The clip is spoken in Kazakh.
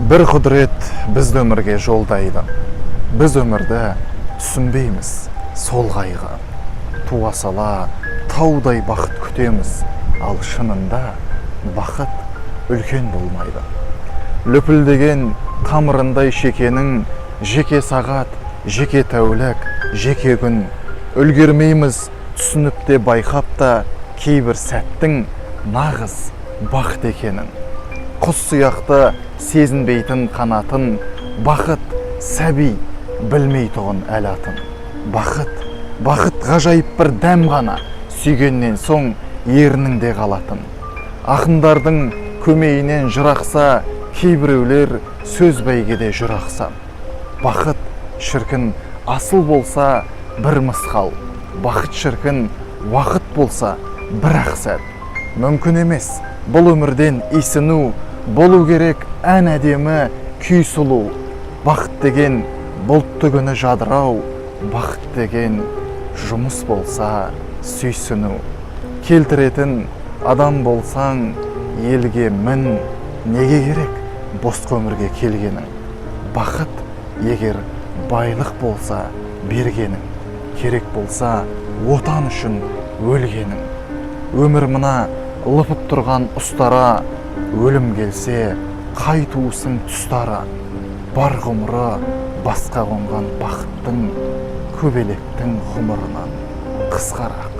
Бір құдірет бізді өмірге жолдайды. Біз өмірді түсінбейміз сол қайғы. Туа сала таудай бақыт күтеміз, ал шынында бақыт үлкен болмайды. Лүпілдеген тамырындай шекенің, жеке сағат, жеке тәулік, жеке күн. Үлгермейміз түсініп те байқап та кейбір сәттің нағыз бақыт екенін. Құс сияқты сезінбейтін қанатын, бақыт сәби білмей тұғын әлатын. Бақыт ғажайып бір дәм ғана, сүйгеннен соң ерніңде қалатын. Ақындардың көмейінен жырақса, кейбіреулер сөз бәйгеде жырақса. Бақыт шіркін асыл болса бір мысқал, бақыт шіркін уақыт болса бір ақсәт. Мүмкін емес бұл өмірден исіну, болу керек ән әдемі, күй сұлу. Бақыт деген бұлтты күні жадырау, бақыт деген жұмыс болса сүйсіну. Келтіретін адам болсаң елге мін, неге керек бос өмірге келгенің. Бақыт егер байлық болса бергенің, керек болса отан үшін өлгенің. Өмір мына лыпып тұрған ұстара, өлім келсе қайтуысың тұстара. Бар ғұмыры басқа қонған бақыттың, көбелектің ғұмырынан қысқарақ.